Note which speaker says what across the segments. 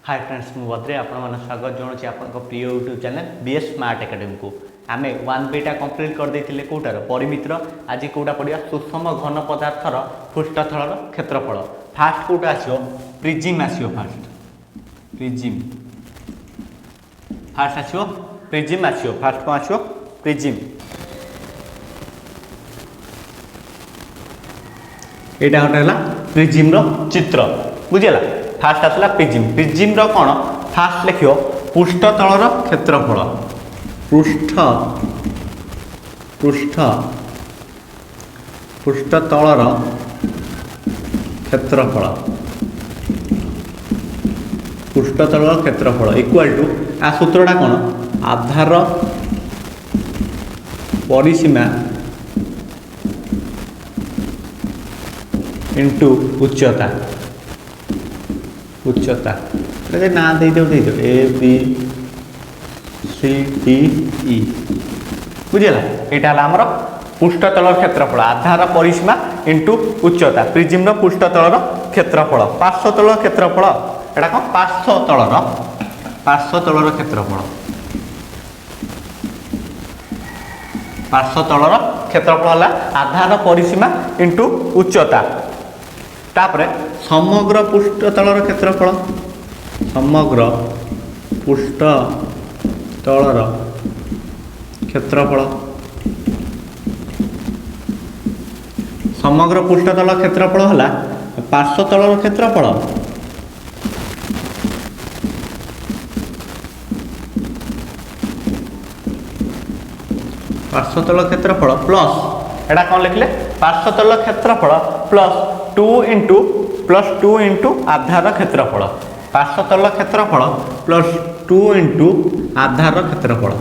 Speaker 1: Hi friends मु बद्रे आपण स्वागत जनाऊँ आप प्रिय YouTube channel BS smart academy को आम 1B कंप्लीट कर देते कौटार परिमितर आज कौटा पढ़ा सुषम घन पदार्थर पृष्ठतल क्षेत्रफल फास्ट कौटा आसो प्रिजिम आसो फास्ट प्रिजिम फास्ट आसो प्रिजिम आसो फास्ट कौन आसो प्रिजिम यहाँ गोटे है प्रिजिम चित्र बुझेगा फास्ट आसला प्रिजिम प्रिजिम कौन फास्ट लिख पृष्ठतल क्षेत्रफल पृष्ठतल क्षेत्रफल पृष्ठतल क्षेत्रफल इक्वल टू आ सूत्रटा कौन आधार परिसीमा इंटू उच्चता ना दे दो A B C D E बुझेगा यहाँ आमर पृष्ठतल क्षेत्रफल आधार परिसीमा इंटू उच्चता प्रिजिम पृष्ठतल क्षेत्रफल पार्श्वतल क्षेत्रफल यहाँ कौन पार्श्वतल क्षेत्रफल क्षेत्रफल है आधार परिसीमा इंटू उच्चता तापरे समग्र पृष्ठतल क्षेत्रफल समग्र पृष्ठतल क्षेत्रफल समग्र पृष्ठतल क्षेत्रफल है पार्श्वतल क्षेत्रफल पार्श्वतल क्षेत्रफल प्लस एटा कौन लिखले पार्श्वतल क्षेत्रफल प्लस 2 इंटू आधार क्षेत्रफल पार्श्वतल क्षेत्रफल प्लस 2 इंटू आधार क्षेत्रफल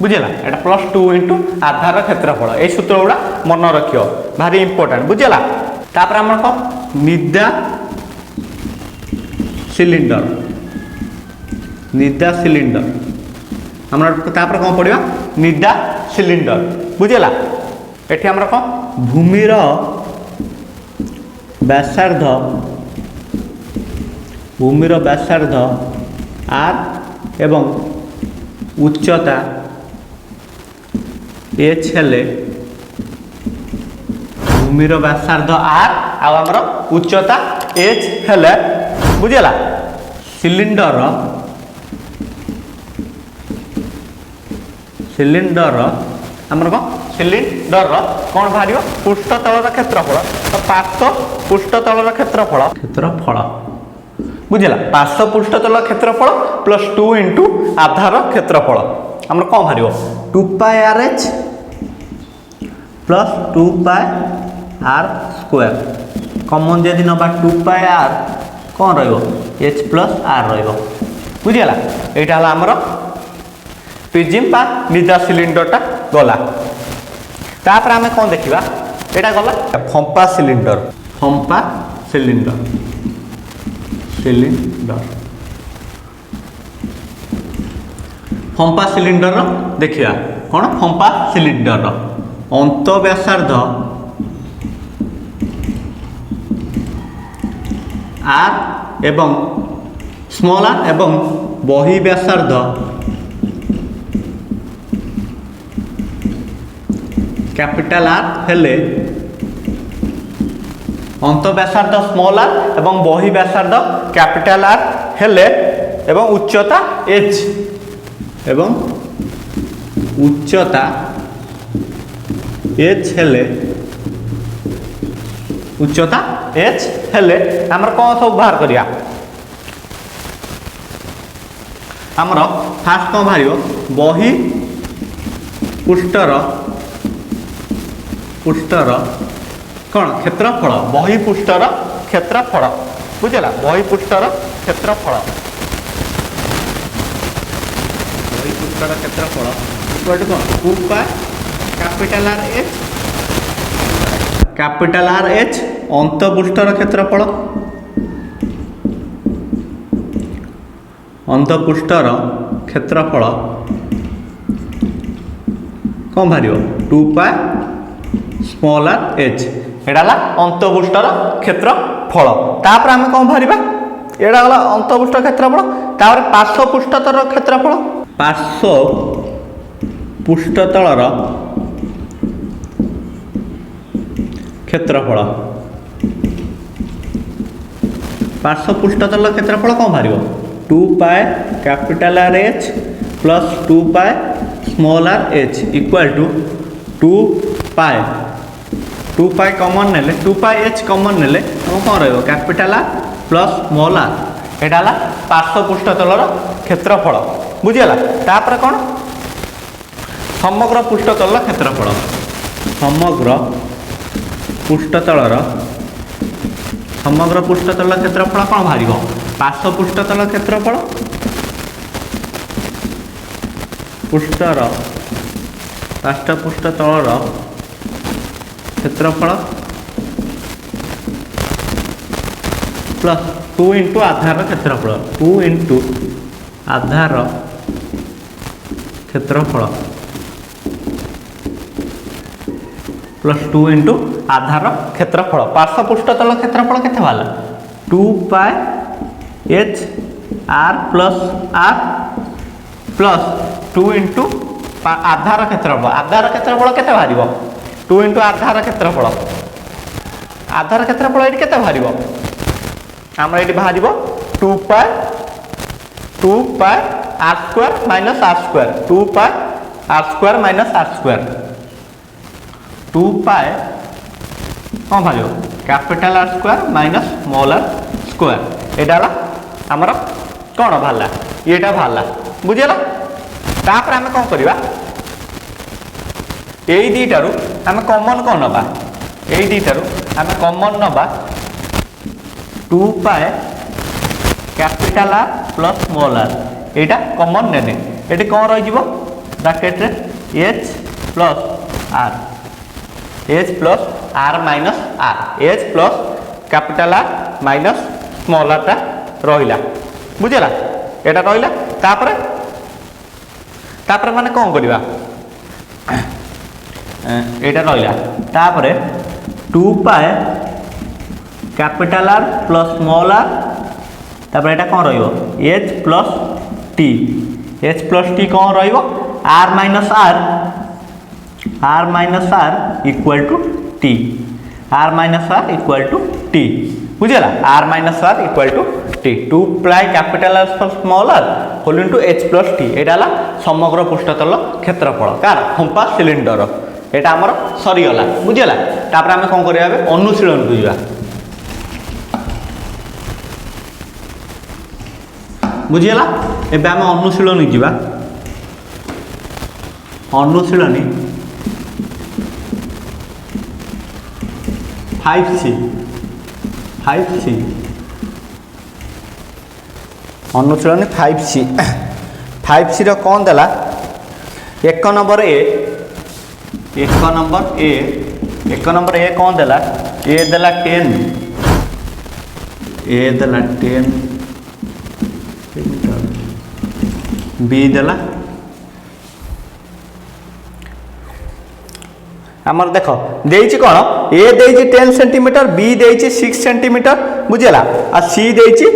Speaker 1: बुझेगा एटा प्लस 2 इंटू आधार क्षेत्रफल ये सूत्र गुड़ा मन रखियो भारी इंपोर्टेंट बुझेगा तापर आम कौन निदा सिलिंडर तापर कौन पड़ा निदा सिलिंडर बुझेगा ये आमर कौन भूमिर व्यासार्ध आर एवं उच्चता एच हेले भूमिर व्यासार्ध आर आमर उच्चता एच हेले बुझेगा सिलिंडर आमर कौन सिलिंडर कौन बाहर पृष्ठतल क्षेत्रफल तो पार्श्व पृष्ठतल क्षेत्रफल बुझेगा पार्श्व पृष्ठतल क्षेत्रफल प्लस 2 इंटू आधार क्षेत्रफल आमर कौन बाहर 2 pi r H plus 2 pi r square common जदि नवा 2 पाई आर कौन रच प्लस आर रुझेगा यहाँ आमर प्रिजिम बा निदा सिलिंडरटा गला तापर आमे कौन देखिबा एटा गला फंपा सिलिंडर फंपा सिलिंडर देखिया कौन फंपा सिलिंडर अंत व्यासार्ध आर एवं स्मॉल आर एवं बही व्यासार्ध कैपिटल आर हेले अंत व्यासार्ध स्मॉल आर एवं बही व्यासार्ध कैपिटल आर हेले एवं उच्चता एच हेले उच्चता एच हेले आमर कौन सब बाहर करिया आमर फास्ट कौन बाहर बही पृष्ठर कौन क्षेत्रफल बही पृष्ठर क्षेत्रफल बुझेगा बही पृष्ठर क्षेत्रफल कौन 2 पाई कैपिटल आर एच अंत पृष्ठर क्षेत्रफल कौन बाहर 2 पाई स्मॉल आर एच एटा हला अंतःपृष्ठर क्षेत्रफल तापर आमे कोन भरिबा एटा हला अंतःपृष्ठ क्षेत्रफल तापर पार्श्व पृष्ठतलर क्षेत्रफल पार्श्व पृष्ठतलर क्षेत्रफल पार्श्व पृष्ठतल क्षेत्रफल कौन बाहर 2 pi capital R H plus 2 pi small R H equal to 2 pi common नेले 2 पाए एच कॉमन नेले हम कौन रहिबो capital are plus small R एटा ला पार्श्व पृष्ठतलर क्षेत्रफल बुझियला तापर कौन समग्र पृष्ठतल क्षेत्रफल समग्र पृष्ठतल क्षेत्रफल कौन बाहर पार्श्व पृष्ठतल क्षेत्रफल पृष्ठर पार्श्व पृष्ठतल क्षेत्रफल प्लस 2 इंटू आधार क्षेत्रफल 2 इंटू आधार क्षेत्रफल प्लस 2 इंटू आधार क्षेत्रफल पार्श्व पृष्ठतल क्षेत्रफल केते वाला 2 पाए एच आर प्लस 2 इंटू आधार क्षेत्रफल केते बाहरिबो 2 इंटू आधार क्षेत्रफल ये केते बाहरिबो हमरा एटी बाहरिबो 2 pi R square minus R square 2 pi R square minus R square 2 pi कौन भाग capital are square minus small are square एटा आमर कौन बाहर ये बाहर बुझेगा तापर आम कौन करवा यही दुईटारू आम कॉमन कौन नवा यही दुईटारू आम कॉमन नवा 2 pi capital are plus small R एटा कॉमन नेने ये कौन रही ब्रैकेट रे H plus R H plus R minus R H plus capital R minus small R टा रहिला बुझेला एटा रहिला तापर माने कौन करवा एटा रहिला तापर 2 pi capital are plus small r तापर एटा कौन रहिबो एच प्लस टी कौन रहिबो r minus r equal to t बुझेला r minus r equal to t 2 pi capital are plus small are whole into h plus t एटा ला समग्र पृष्ठतल क्षेत्रफल कार कंपास सिलिंडर एटा हमर सरीगला बुझेला तापर आमे कोन करिया अनुशीलन को जिवा बुझेला एबे आमे अनुशीलन जिवा अनुशीलनी 5C अनुशीलनी 5C रो कौन देला एक नंबर ए कौन देला ए देला 10 बी देला आमर देख देइछि कोन ए देइछि 10 सेंटीमीटर बी देइछि 6 सेंटीमीटर बुझेला आ सी देइछि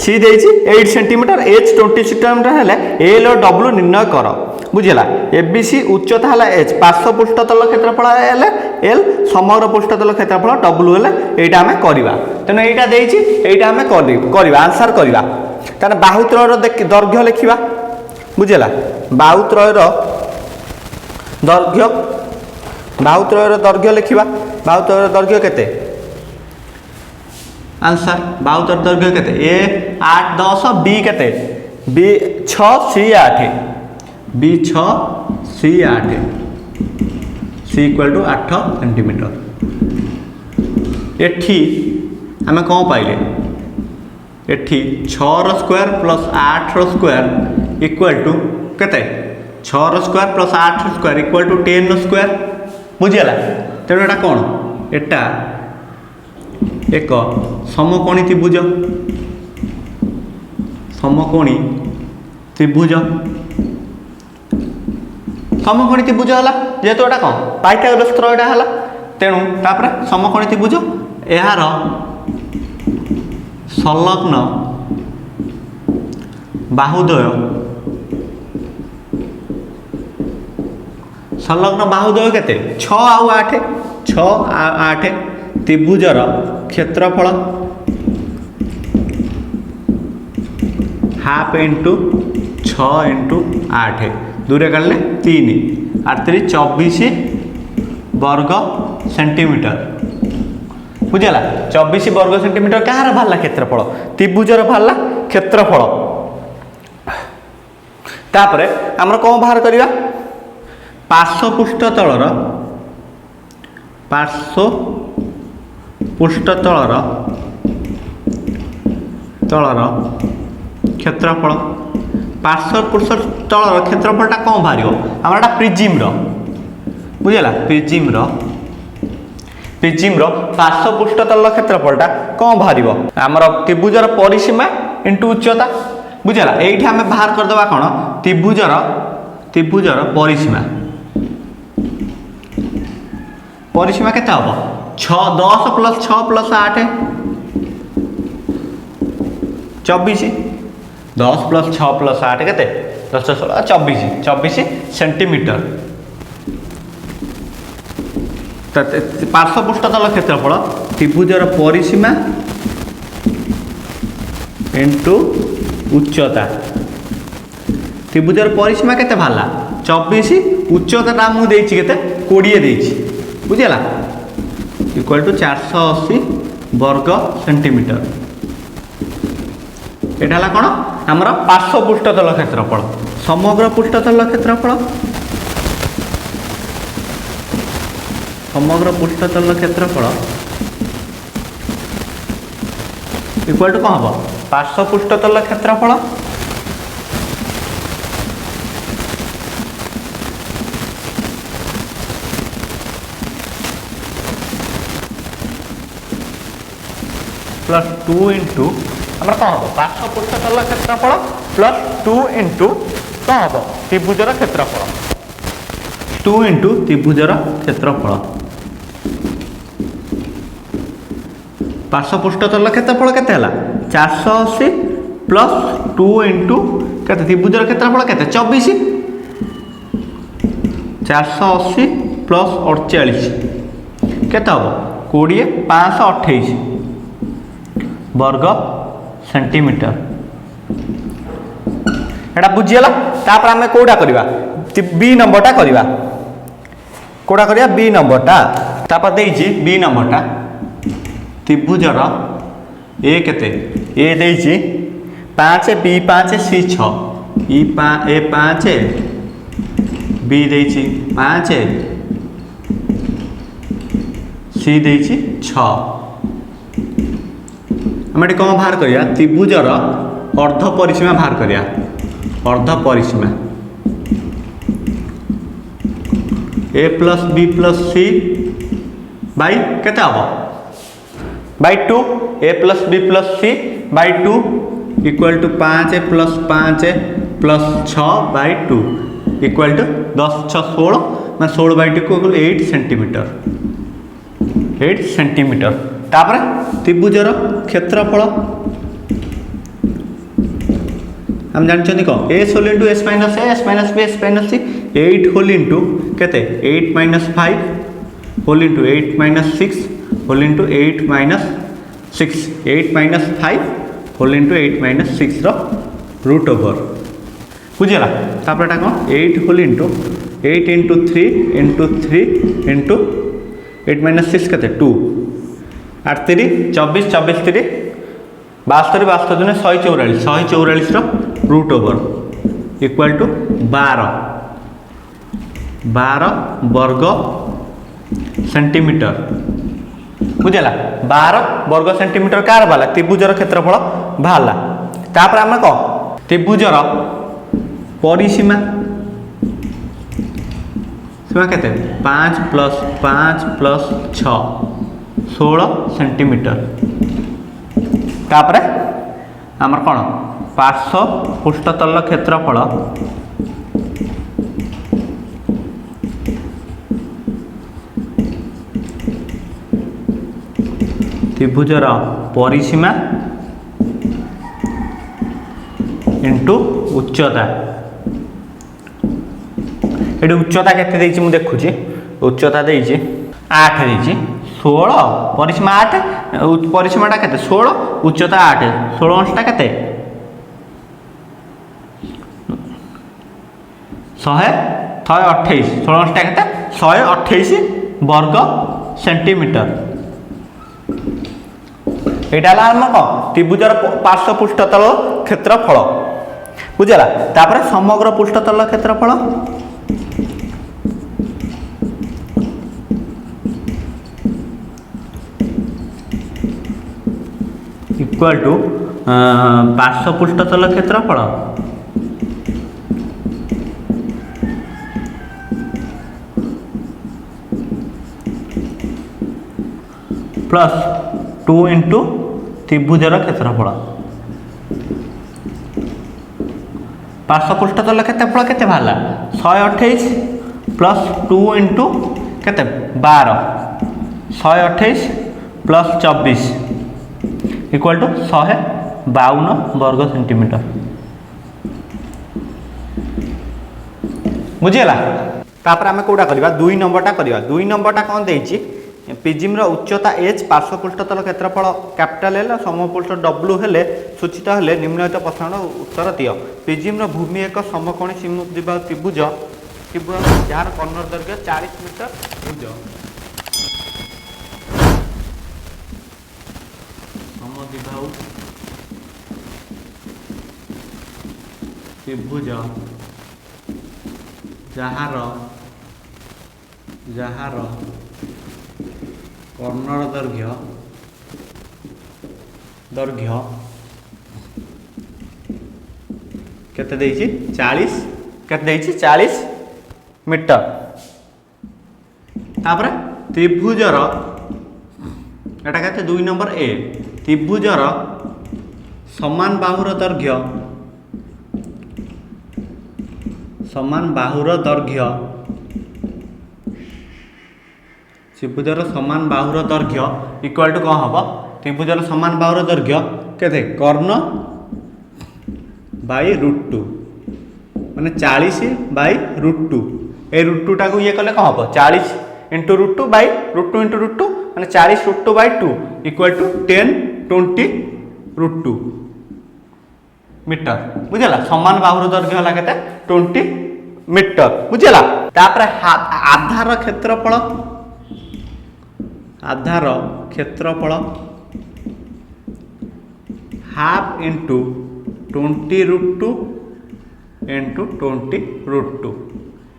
Speaker 1: 8 सेंटीमीटर एच 20 सेंटीमीटर हेले एल और डब्ल्यू निर्णय कर बुझेला एबीसी उच्चता हला एच पार्श्व पृष्ठतल क्षेत्रफल हेले एल समग्र पृष्ठतल क्षेत्रफल डब्ल्यू हेले एटा हमें करबा तने एटा देइछि एटा हमें करबा आंसर करबा तने बाहुत्रयर दैर्घ्य लिखिबा बुझेला बाहुत्रयर दैर्घ्य लिखिबा बाहुत्रयर दैर्घ्य केते आंसर बाहुतर दैर्घ्य केते ए 8 10 बी केते b 6 c 8 b 6 c 8 c equal to 8 centimetre एठी आमे कोन पाइले एठी 6 रो स्क्वायर प्लस 8 रो स्क्वायर इक्वल टू केते 6 रो स्क्वायर प्लस 8 रो स्क्वायर इक्वल टू 10 रो स्क्वायर बुझियला तेणु एटा कोन एटा एक समकोणी त्रिभुज समकोणी त्रिभुज हला जेहेतु एटा कोन पाइथागोरस त्रयटा हला तेणु तापर समकोणी त्रिभुज यार संलग्न बाहुद्वय केते 6 आउ 8 6 8 त्रिभुजर क्षेत्रफल हाफ इंटू 6 इंटू 8 दूरे काढले 3 8 3 24 वर्ग सेंटीमीटर बुझला 24 वर्ग सेंटीमीटर कहार बाहरला क्षेत्रफल त्रिभुजर बाहरला क्षेत्रफल तापरे हमर कोन बाहर करिया पार्श्वपृष्ठ तलर क्षेत्रफल पार्श्वपृष्ठ तलर क्षेत्रफलटा कौन बाहर आमर प्रिजिम्र बुझेगा प्रिजिम्र पार्श्वपृष्ठ तल क्षेत्रफलटा कौन बाहर आमर त्रिभुजर परिसीमा इंटू उच्चता बुझेगा ये आम बाहर करदे कौन त्रिभुजर परिसीमा केते हम 10 प्लस 6 प्लस 8 24 10 प्लस 6 प्लस 8 केते 10 16 24 सेंटीमीटर पार्श्वपृष्ठ तल क्षेत्रफल त्रिभुजर परिसीमा इंटू उच्चता त्रिभुजर परिसीमा केते बाहरला 24 उच्चता मुझे केते 20 देछि बुझेगा इक्वल टू 480 वर्ग सेंटीमीटर एटा कौन आमर पार्श्वपृष्ठतल क्षेत्रफल समग्र पृष्ठतल क्षेत्रफल इक्वल टू कौन हम पार्श्वपृष्ठतल क्षेत्रफल प्लस 2 इंटू आमर कौन हम पार्श्वपृष्ठतल क्षेत्रफल प्लस 2 इंटू कौन हम त्रिभुजर क्षेत्रफल 2 इंटू त्रिभुजर क्षेत्रफल पार्श्वपृष्ठतल क्षेत्रफल केते हला 480 प्लस 2 इंटू केते त्रिभुजर क्षेत्रफल केते 24 480 प्लस 48 केते हम 20 528 वर्ग सेंटीमीटर एटा बुझीगला तापर आमे कोडा करबा बी नंबरटा करबा कोडा करबा बी नंबरटा तापर देइछि बी नंबरटा त्रिभुजर ए केते ए देइछि 5 बी 5 सी 6 ए 5 बी देइछि 5 सी देइछि 6 आम ये कौन बाहर करिया त्रिभुजर अर्ध परिसीमा बाहर करिया अर्ध परिसीमा a plus b plus c by केते हम by 2 a plus b plus c by 2 equal to 5 plus 5 plus 6 by 2 equal to 10 6 16 मैं 16 बाई 2 को 8 सेंटीमीटर तापर त्रिभुजर क्षेत्रफल हम जानते कौन s whole into s minus b s minus c 8 whole into केते 8 minus 5 whole into 8 minus 6 whole into 8 minus 6 8 minus 5 whole into 8 minus 6 root over बुझेगा तापर एटा कौन 8 whole into 8 into 3 into 3 into 8 minus 6 केते 2 8 3 24 24 3 72 72 दिन 144 रूट ओवर इक्वल टू 12 वर्ग centimetre बुझेगा 12 वर्ग centimetre car बाला त्रिभुजर क्षेत्रफल बाहरला तापर आम कौन त्रिभुजर परिसीमा सीमा केते 5 प्लस 6 16 सेंटीमीटर तापर आमर कौन पार्श्वपृष्ठतल क्षेत्रफल त्रिभुजर परिसीमा इंटू उच्चता। ये उच्चता केते देछि मु देखुछि, उच्चता देछि 8 देछि, 16 परिसीमा 8 परिसीमाटा केते 16 उच्चता 8 16 अंशटा केते 128 16 अंशटा केते 128 वर्ग सेंटीमीटर। एटा आम कौन त्रिभुजर पार्श्व पृष्ठतल क्षेत्रफल बुझला। तापर समग्र पृष्ठतल क्षेत्रफल इक्वल टू पार्श्व पृष्ठतल क्षेत्रफल प्लस 2 इंटू त्रिभुजर क्षेत्रफल। पार्श्व पृष्ठतल क्षेत्रफल केते बाहला 128 प्लस 2 इंटू केते 12 128 प्लस 24 इक्वल टू 152 वर्ग सेंटीमीटर बुझीगला। तापर आमे कोडा करबा 2 नंबरटा करबा। 2 नंबरटा कोन देछि पिजिम उच्चता एच पार्श्व पृष्ठतल क्षेत्रफल कैपिटल एल समपृष्ठ डब्ल्यू हेले सूचित हेले निम्नलिखित प्रश्नर उत्तर दियो। पिजिम भूमि एक समकोणी समद्विबाहु त्रिभुज जार कर्णर दैर्घ्य 40 मीटर भुज समद्विबाहु त्रिभुज जार कर्णर दैर्घ्य केते देछि 40 केते देछि 40 मीटर। तापर त्रिभुजर एटा केते 2 नंबर ए त्रिभुजर समान बाहुर दैर्घ्य त्रिभुजर समान बाहुर दैर्घ्य इक्वल टू कौन हम त्रिभुजर समान बाहुर दैर्घ्य केते कर्ण बाई √2 माने 40 बाई √2 ए √2 टाको ये कले कौन हम 40 इंटू √2 बाई √2 इंटू √2 माने 40 √2 बाई 2 इक्वल टू 10 20 √2 मीटर बुझला। समान बाहुर दैर्घ्य हला केते 20 मीटर बुझला। तापर आधार क्षेत्रफल हाफ इंटू 20 √2 इंटू 20 √2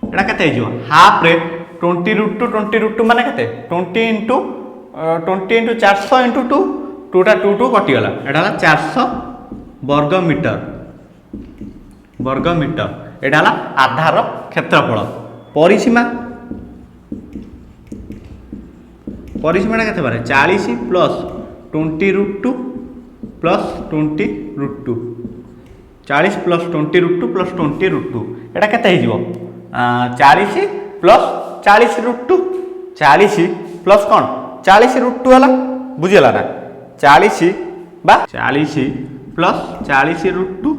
Speaker 1: एटा केते हिजो हाफ रे 20 √2 माने केते 20 इंटू 400 इंटू 2 2टा 2 कटि गला एटा 400 वर्ग मीटर एटा आधार क्षेत्रफल। परिसीमा केते बारे 40 प्लस 20 √2 प्लस 20 √2 40 प्लस 20 √2 प्लस 20 √2 एटा केते हिजो 40 प्लस 40 √2 40 प्लस कोन 40 √2 हला बुझिला ना 40 बा 40 प्लस 40 √2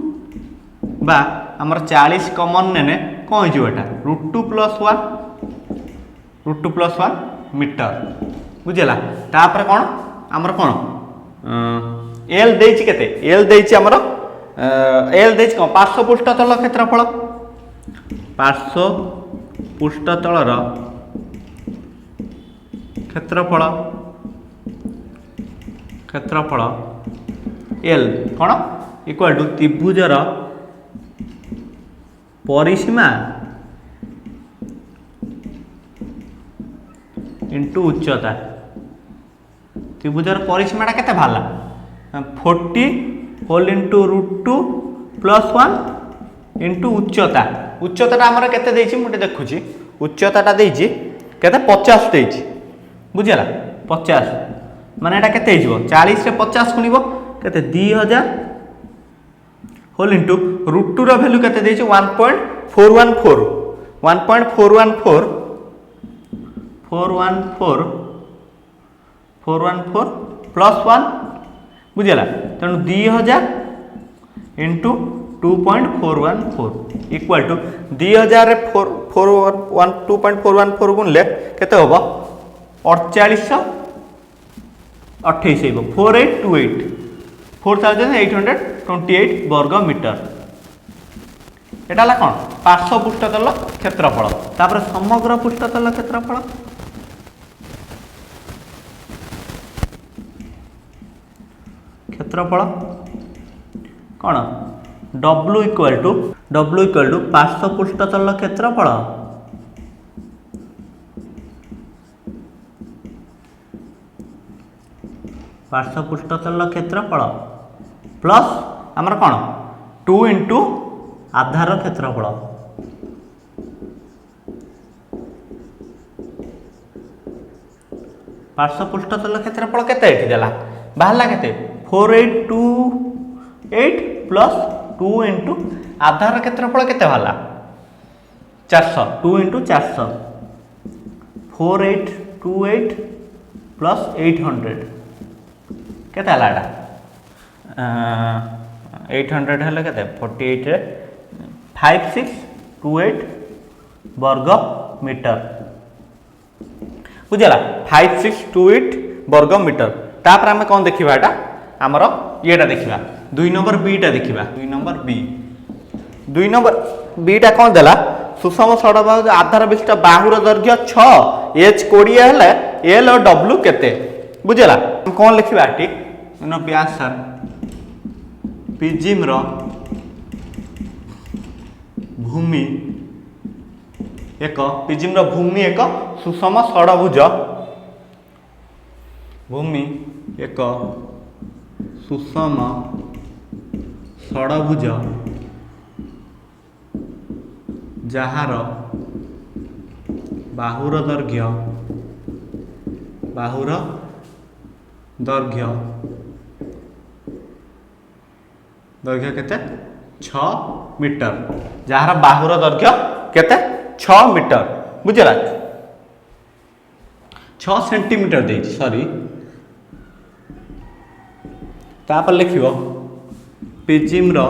Speaker 1: बा हमर 40 कॉमन नेने कोन हिजो एटा √2 प्लस 1 मीटर बुझला। तापर कौन आमर कौन एल देछि केते एल देछि आमर एल देछि कौन पार्श्व पृष्ठतल क्षेत्रफल क्षेत्रफल एल कौन इक्वल टू त्रिभुजर परिसीमा इंटू उच्चता। त्रिभुजर परिसीमाटा केते भाला 40 होल इंटू √2 प्लस 1 इंटू उच्चता। उच्चताटा हमर केते देछि मुटे देखुछि उच्चताटा देछि केते 50 देछि बुझिला 50 माने एटा केते हिजो 40 रे 50 गुणिबो केते 2000 होल इंटू √2 रो वैल्यू केते देछि 1.414 414 +1 बुझेगा तेणु 2000 इंटू 2.414 इक्वल टू 2000 रे 2.414 गुणले केते होबो 4828 हेबो 4828 4828 वर्ग मीटर। एटा ला कोन पार्श्व पृष्ठतल क्षेत्रफल तापर समग्र पृष्ठतल क्षेत्रफल कौन W इक्वल टू पार्श्व पृष्ठतल क्षेत्रफल प्लस आमर कौन 2 इंटू आधार क्षेत्रफल पार्श्व पृष्ठतल क्षेत्रफल केते एठी देला बाहरला केते 4828 प्लस 2 इंटू आधार क्षेत्रफल केते बाहरला 400 2 इंटू 400 4828 प्लस 800 केते हला एटा 800 हेले केते 48 रे 5628 वर्ग मीटर बुझला 5628 वर्ग मीटर। तापर आमे कौन देखिबा एटा हमर येटा देखिबा 2 नंबर बी टा देखिबा 2 नंबर बी टा कौन देला सुषम षडभुज आधार विशिष्ट बाहुर दैर्घ्य 6 एच 20 हेले एल और डब्ल्यू केते बुझला कौन लिखिबा एटी नो व्यासर पिजिम रो भूमि एक सुषम षडभुज जार बाहुर दैर्घ्य केते 6 मीटर जार बाहुर दैर्घ्य केते 6 मीटर बुझला 6 सेंटीमीटर दे सॉरी तापर लिखिबो पिजिम रो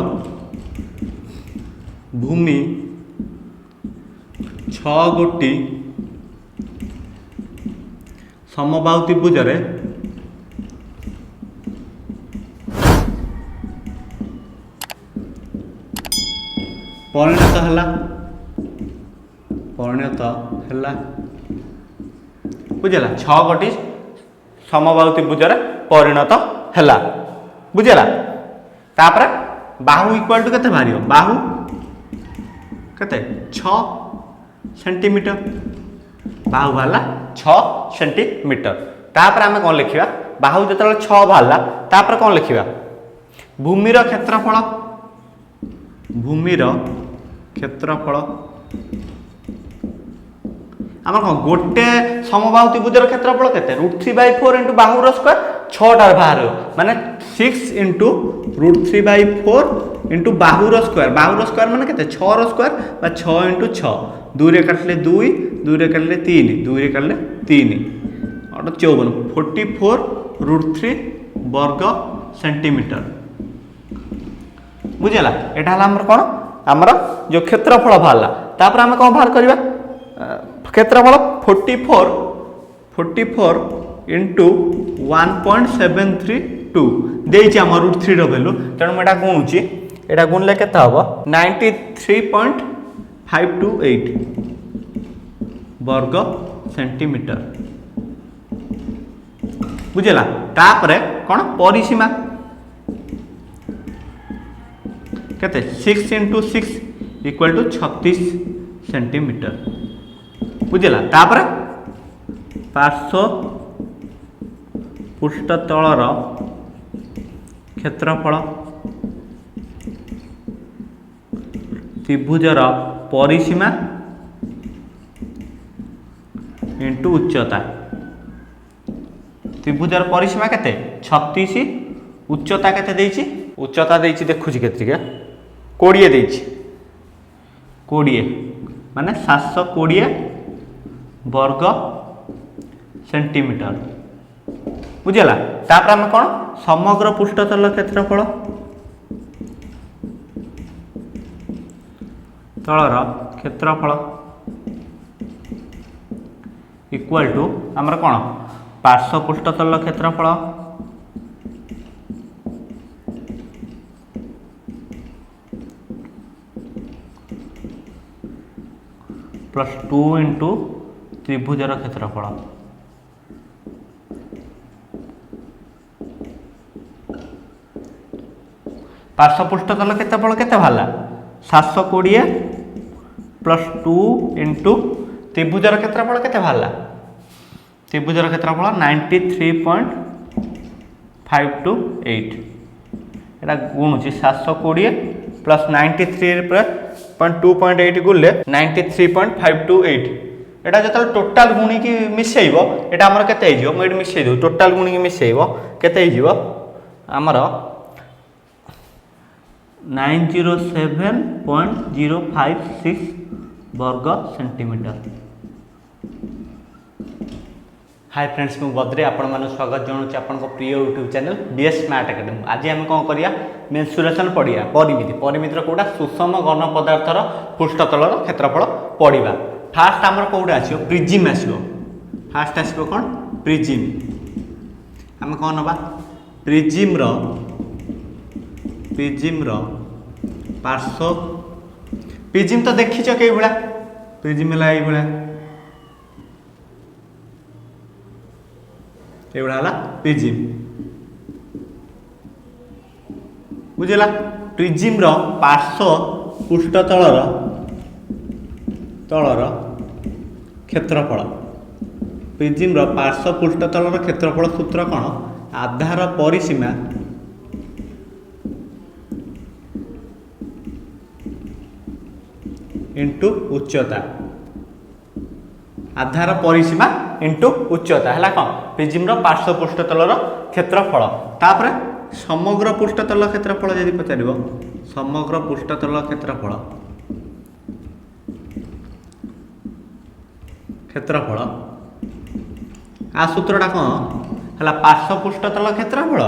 Speaker 1: भूमि 6 गोटी समबाहु त्रिभुज रे परिणत है बुझला 6 गोटी समबाहु त्रिभुज रे परिणत है बुझला तापर बाहु इक्वल टू केते भारियो बाहु केते 6 सेंटीमीटर बाहु भाला 6 सेंटीमीटर तापर आमे कोन लिखिबा बाहु जतल 6 भाला तापर कोन लिखिबा भूमिर क्षेत्रफल आम कौन गोटे समबाहु त्रिभुजर क्षेत्रफल केते √3/4 इंटू बाहुर स्क्वायर 6 बाहर माने 6 इंटू √3/4 इंटू बाहुर स्क्वायर माने केते 6 रो स्क्वायर बा 6 इंटू 6 2 रे काटले 2 2 रे काटले 3 2 रे काटले 3 और 54 44 √3 वर्ग सेंटीमीटर बुझला एटा हला हमर कोन हमर जो क्षेत्रफल बाहरला तापर हम कोन बाहर करबा क्षेत्रफल 44 इंटू 1.732 देइछि हम √3 रो वैल्यू तेणु एटा गुणुछि एटा गुणले केता हबो 93.528 वर्ग सेंटीमीटर बुझला तापरे कोन परिसीमा केते 6 इंटू 6 इक्वल टू 36 सेंटीमीटर बुझला तापर पार्श्व पृष्ठतलर क्षेत्रफल त्रिभुजर परिसीमा इंटू उच्चता त्रिभुजर परिसीमा केते 36 उच्चता केते देइछि उच्चता देइछि देखुछि केते 20 देइछि 20 माने 720 वर्ग सेंटीमीटर बुझीगला तापर आम कौन समग्र पृष्ठतल क्षेत्रफल तलर क्षेत्रफल इक्वल टू आमर कौन पार्श्व पृष्ठतल क्षेत्रफल प्लस 2 इंटू त्रिभुजर क्षेत्रफल पार्श्व पृष्ठतल क्षेत्रफल केते बाहला 720 प्लस 2 इंटू त्रिभुजर क्षेत्रफल केते बाहला त्रिभुजर क्षेत्रफल 93.528 एटा गुणुची 720 प्लस 93.2.8 गुले 93.528 एटा जतल टोटल गुणी की मिसेइबो एटा हमर केते हिजो म एट मिसेइ दो टोटल गुणी की मिसेइबो केते हिजो हमर 907.056 वर्ग सेंटीमीटर। हाय फ्रेंड्स मु बद्री आपण मानु स्वागत जणाउछि आपण को प्रिय YouTube channel DS smart academy. आज हम कोन करिया मेंसुरेशन पढ़िया परिमितिर कोडा सुषम घन पदार्थर पृष्ठतलर क्षेत्रफल पढ़िबा। फास्ट हमर कोडा आछियो प्रिज्म आछियो फास्ट आछियो कोन प्रिज्म हम कोन नबा प्रिज्म रो पार्श्व प्रिज्म तो देखिछ के भला प्रिज्म ला ए भला एवढा हला प्रिज्म बुझला प्रिज्म रो पार्श्व पृष्ठतलर क्षेत्रफल प्रिज्म रो पार्श्व पृष्ठतलर क्षेत्रफल सूत्र कोन आधार परिसीमा इंटू उच्चता आधार परिसीमा इंटू उच्चता है कौन प्रिज्म रो पार्श्व पृष्ठतलर क्षेत्रफल तापर समग्र पृष्ठतल क्षेत्रफल यदि पचार समग्र पृष्ठतल क्षेत्रफल आ सूत्रटा कौन है पार्श्व पृष्ठतल क्षेत्रफल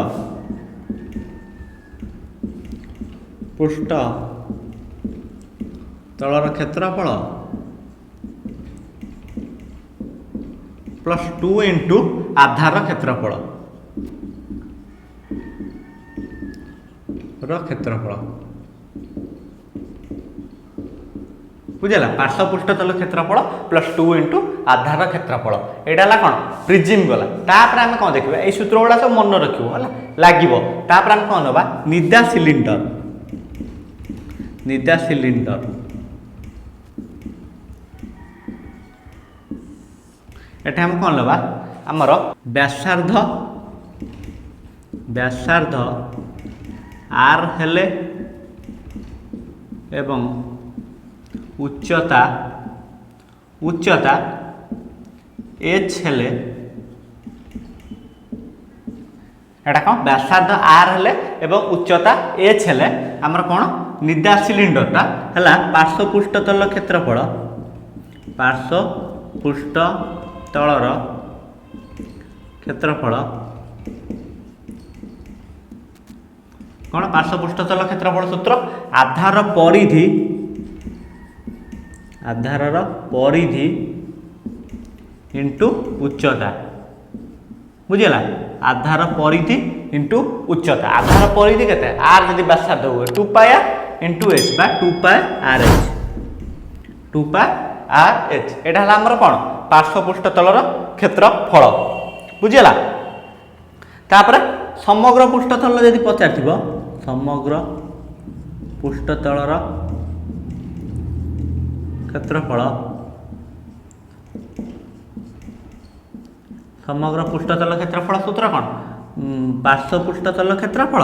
Speaker 1: पृष्ठतलर क्षेत्रफल प्लस 2 इंटू आधार क्षेत्रफल बुझला पार्श्व पृष्ठतल क्षेत्रफल प्लस 2 इंटू आधार क्षेत्रफल एटा कौन प्रिज्म गला तापर आम कौन देखा ये सूत्र गुड़ा सब मन रखियो है लगे तापर आम कौन नवा निदा सिलिंडर एटा हम कौन लबा आमर व्यासार्ध आर हेले एवं उच्चता एच हेले एटा कौन व्यासार्ध आर हेले एवं उच्चता एच हेले आमर कौन निदा सिलिंडरटा है पार्श्व पृष्ठतल क्षेत्रफल तलर क्षेत्रफल कौन पार्श्व पृष्ठतल क्षेत्रफल सूत्र आधार परिधि इंटू उच्चता बुझला आधार परिधि इंटू उच्चता आधार परिधि केते आर यदि व्यासार्ध हुए 2 पाई आर इंटू एच बा 2 पाई आर एच एटा हला हमर कोन पार्श्व पृष्ठतलर क्षेत्रफल बुझला तापर समग्र पृष्ठतल यदि पचार समग्र पृष्ठतलर क्षेत्रफल सूत्र कौन पार्श्व पृष्ठतल क्षेत्रफल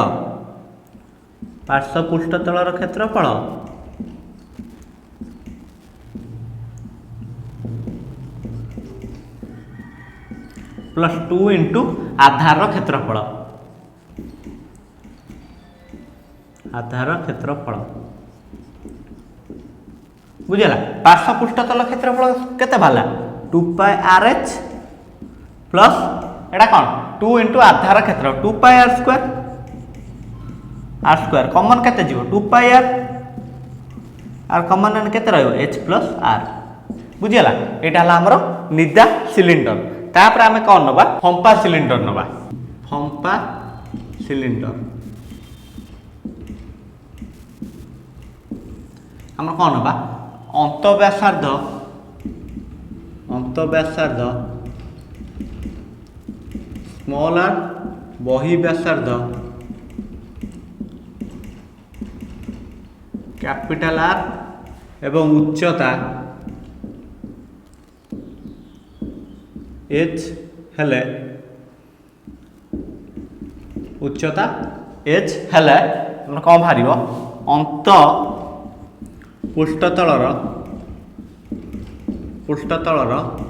Speaker 1: प्लस 2 इंटू आधार क्षेत्रफल बुझला पार्श्व पृष्ठतल क्षेत्रफल केते भाला 2 pi r H plus iota कौन 2 इंटू आधार क्षेत्र 2 पाई आर स्क्वायर कॉमन केते जीवो 2 पाई आर कॉमन एन केते रहइबो h प्लस r बुझियला एटा हला हमरो निदा सिलिंडर तापर आमे कोन नबा फंपा सिलिंडर नबा फंपा सिलिंडर हमर कोन नबा अंतव्यासार्ध स्मॉल आर बही व्यासार्ध कैपिटल आर एवं उच्चता h हेले उच्चता h हेले हमर कोन भारिबो अंत पृष्ठतलर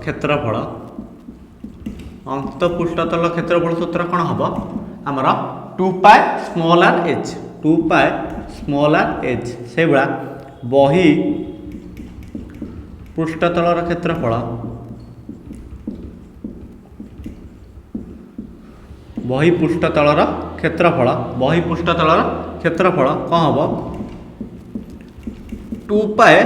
Speaker 1: क्षेत्रफल अंत पृष्ठतल क्षेत्रफल सूत्र कौन हम आमर 2 pi small are h 2 pi small are h से भाया बही पृष्ठतलर क्षेत्रफल बही पृष्ठतलर क्षेत्रफल कौन हम 2 पाई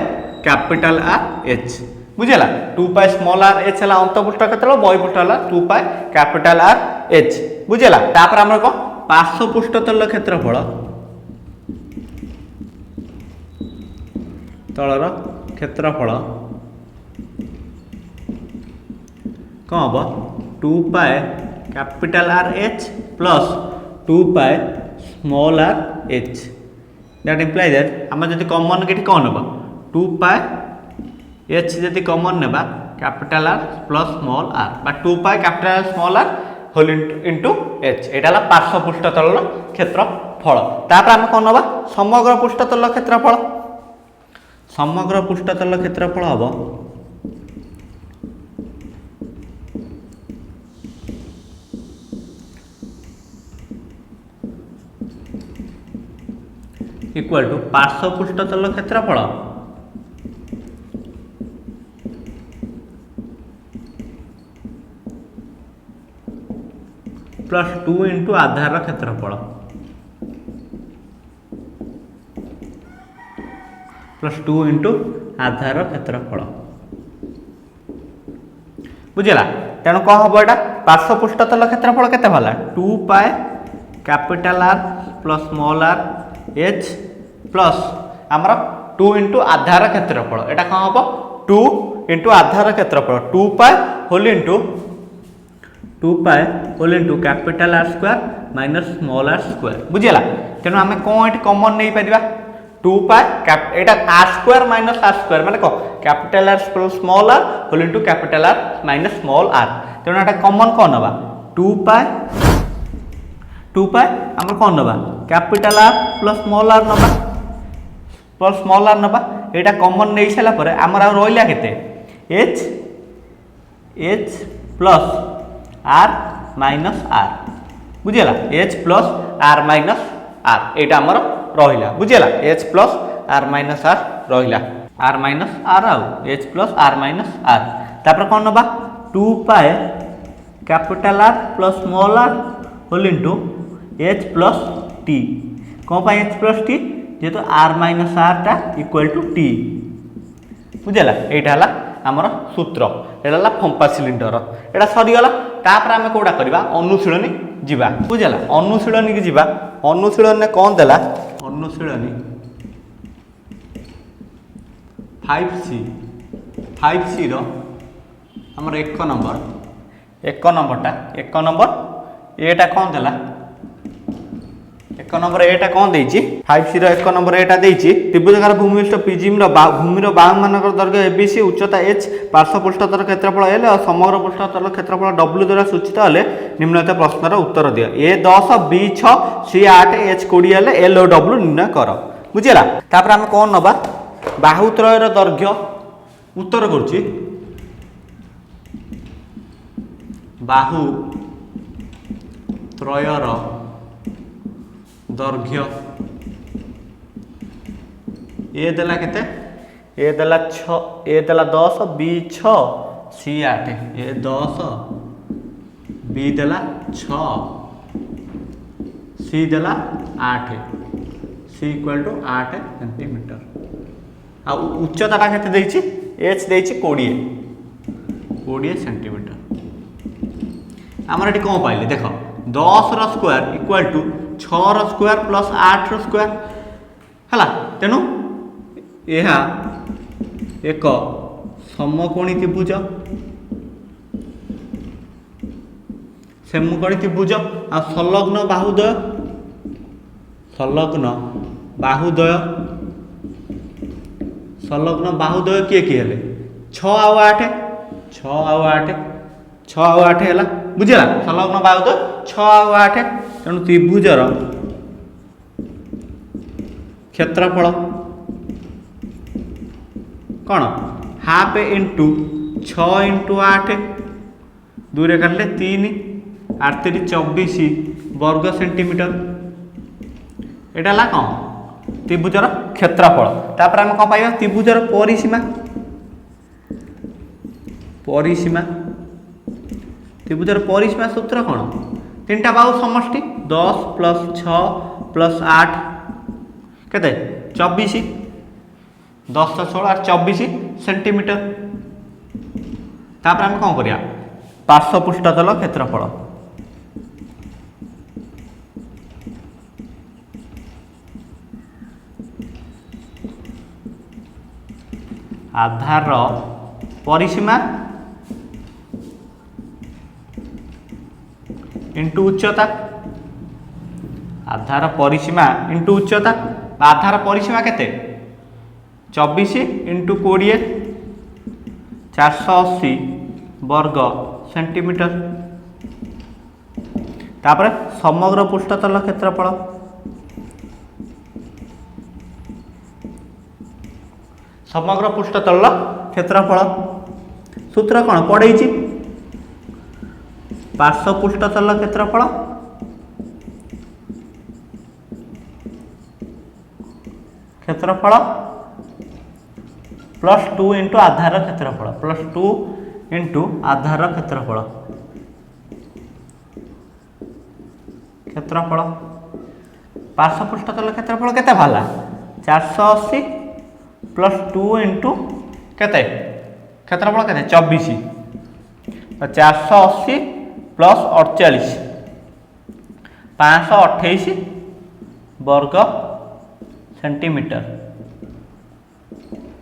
Speaker 1: कैपिटल आर h बुझेला 2 पाई स्मॉल आर h है अंतपृष्ठ क्षेत्रफल बही पृष्ठतल 2 पाई कैपिटल आर h बुझेला तापर हमर को पार्श्व पृष्ठतल क्षेत्रफल तलर क्षेत्रफल कौन हम 2 pi capital r h plus 2 pi small are h that implies that आम जब कॉमन के कौन हम 2 पाई h जदि कॉमन नेबा capital are plus small r बा 2 pi capital r small are whole into h एटा ला पार्श्व पृष्ठतल क्षेत्रफल तापर हम कोन नबा समग्र पृष्ठतल क्षेत्रफल हम इक्वल टू पार्श्व पृष्ठतल क्षेत्रफल प्लस 2 इंटू आधार क्षेत्रफल बुझेला तेणु कौन हम यहाँ पार्श्व पृष्ठतल क्षेत्रफल केते भला 2 pi capital are plus small are h plus आमर 2 इंटू आधार क्षेत्रफल एटा कौन हम 2 इंटू आधार क्षेत्रफल 2 pi whole into capital are square minus small are square बुझेला तेणु आम कौन ये कॉमन नहीं पारिबा 2 पाई एटा R square minus R square माने कौन capital are plus small are whole into capital R minus small R तेणु एटा कॉमन कौन नबा 2 पाई आम कौन नबा capital are plus small R नबा एटा कॉमन नहीं सारा पर आमर आ रहा केते h plus R minus R बुझेला h plus R minus R एटा आमर रहिला बुझेला h plus R minus R रहिला आर माइनस आर आउ h plus R minus R तापर कौन नबा 2 pi capital are plus small are whole into h plus t कौन पाई h प्लस t जेहेतु आर माइनस आर टा equal to t बुझेला एटा हला आमर सूत्र एटा हला फंपा सिलिंडर एटा सरीगला तापर आमे कोडा करबा अनुशीलनी जीवा बुझेला अनुशीलनी की जीवा अनुशीलन ने कौन देला अनुशीलनी 5C रो हमर 1 नंबर एटा कौन देला 1 नंबर एटा कौन देछि 5C रो 1 नंबर एटा देछि त्रिभुजाकार भूमिष्ठ पिजिम रो भूमिर बाहु मानकर दैर्घ्य एबीसी उच्चता h पार्श्व पृष्ठतल क्षेत्रफल l और समग्र पृष्ठतल क्षेत्रफल w द्वारा सूचित हेले निम्नलिखित प्रश्नर उत्तर दियो a 10 b 6 c 8 h 20 हेले l और w निर्णय कर बुझिला तापर हम कोन नबा बाहु त्रयर दैर्घ्य उत्तर करछि बाहु त्रयर दैर्घ्य ए देला केते ए देला 10 b 6 c 8 ए 10 बी देला 6 सी देला 8 सी इक्वल टू 8 सेंटीमीटर आ उच्चता केते देछि एच देछि 20 सेंटीमीटर आमर ये कौन पाइले देख 10 रो स्क्वायर इक्वल टू 6 रो स्क्वायर प्लस 8 रो स्क्वायर है तेणु यह एक समकोणी त्रिभुज समकोणी त्रिभुज आ संलग्न बाहुद्वय किए किए हेले 6 आउ 8 है बुझेगा संलग्न बाहुद्वय 6 आउ 8 तेणु त्रिभुजर क्षेत्रफल कौन हाफ इंटू 6 इंटू 8 दूरे काटले 3 8 3 24 वर्ग सेंटीमीटर एटा कौन त्रिभुजर क्षेत्रफल तापर आम कौन पाइबा त्रिभुजर परिसीमा त्रिभुजर परिसीमा सूत्र कौन 3टा बाहु समष्टि 10 प्लस 6 प्लस 8 केते 24 10 16 8 24 सेंटीमीटर तापर आम कौन करिया पार्श्वपृष्ठतल क्षेत्रफल आधार परिसीमा इंटू उच्चता आधार परिसीमा इंटू उच्चता आधार परिसीमा केते 24 इंटू 20 480 वर्ग सेंटीमीटर तापर समग्र पृष्ठतल क्षेत्रफल समग्र पृष्ठतल क्षेत्रफल सूत्र कौन पढ़े पार्श्व पृष्ठतल क्षेत्रफल प्लस 2 इंटू आधार क्षेत्रफल प्लस 2 इंटू आधार क्षेत्रफल पार्श्व पृष्ठतल क्षेत्रफल केते भाला 480 प्लस 2 इंटू केते क्षेत्रफल केते 24 480 प्लस 48 528 वर्ग सेंटीमीटर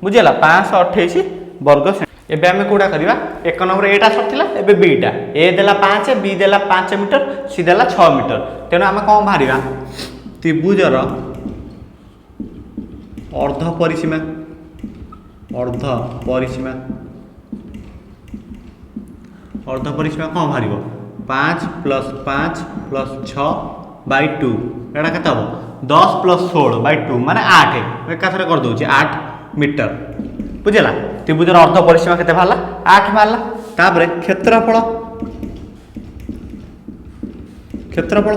Speaker 1: बुझेगा 528 वर्ग एबे आमे कोडा करिबा एक नंबर एटा सरथिला एबे बीटा ए देला 5 बी देला 5 मीटर सी देला 6 मीटर तेनो आमे कोन भारिबा त्रिभुजर अर्ध परिसीमा कौन भार 5 प्लस 5 प्लस 6 बाई 2 एटा केते हम 10 प्लस 16 बाई 2 माने 8 एकाथरे कर दउची 8 मीटर बुझला त्रिभुजर अर्ध परिसीमा केते भाला 8 भाला तापरे क्षेत्रफल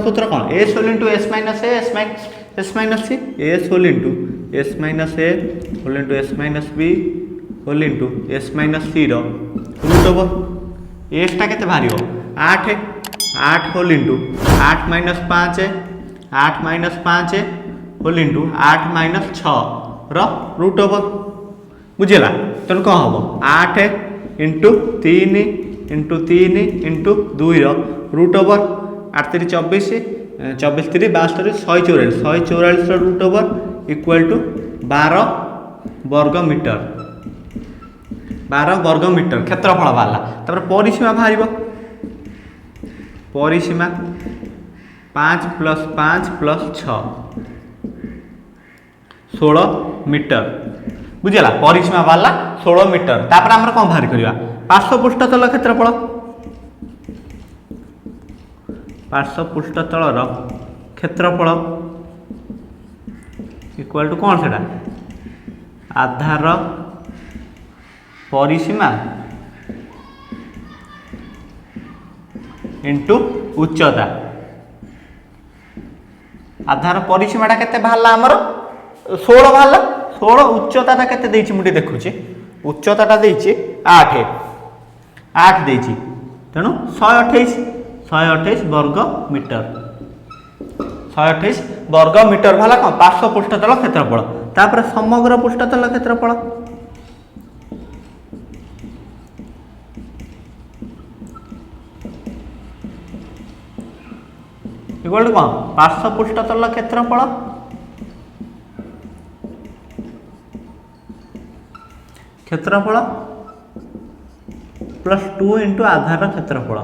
Speaker 1: सूत्र कौन s whole into s minus a s minus c s whole into s minus a whole into s minus b whole into s minus c रो रूट ओवर s टा केते भारियो 8 whole into 8 minus 5 whole into 8 minus 6 रो root over बुझेला तेन कौन हम 8 into 3 into 2 रो रूट ओवर 8 3 24 24 3 62 144 रो रूट ओवर इक्वल टू 12 वर्ग मीटर क्षेत्रफल बाहला तापर परिसीमा बाहर परिसीमा 5 प्लस 6 16 मीटर बुझेगा परिसीमा बाहला 16 मीटर तापर आमर कौन बाहर करवा पार्श्व पृष्ठतल क्षेत्रफल क्षेत्रफल इक्वल टू कौन सेटा आधार परिसीमा इंटू उच्चता आधार परिसीमा केते बाहरला हमर 16 बाहरला 16 उच्चता केते देछि मुटे देखुछि उच्चता देछि 8 देछि तेणु 128 128 वर्ग मीटर 128 वर्ग मीटर भाला कौन पार्श्व पृष्ठतल क्षेत्रफल तापर समग्र पृष्ठतल क्षेत्रफल इक्वल टू कौन पार्श्व पृष्ठतल क्षेत्रफल प्लस 2 इंटू आधार क्षेत्रफल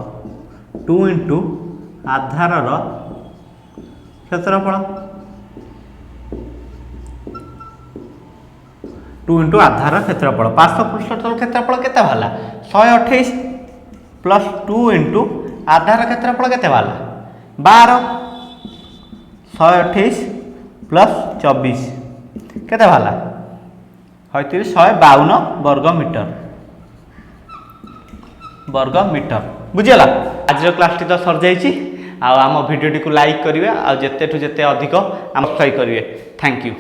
Speaker 1: 2 इंटू आधार क्षेत्रफल 2 इंटू आधार क्षेत्रफल पार्श्व पृष्ठतल क्षेत्रफल केते भाला 128 प्लस 2 इंटू आधार क्षेत्रफल केते भाला 12 128 प्लस 24 केते भाला 152 वर्ग मीटर बुझीगला आज क्लास टी तो सर जाइए आम भिडियो को लाइक करेंगे आ जिते अधिक आम सब्सक्राइब करेंगे थैंक यू।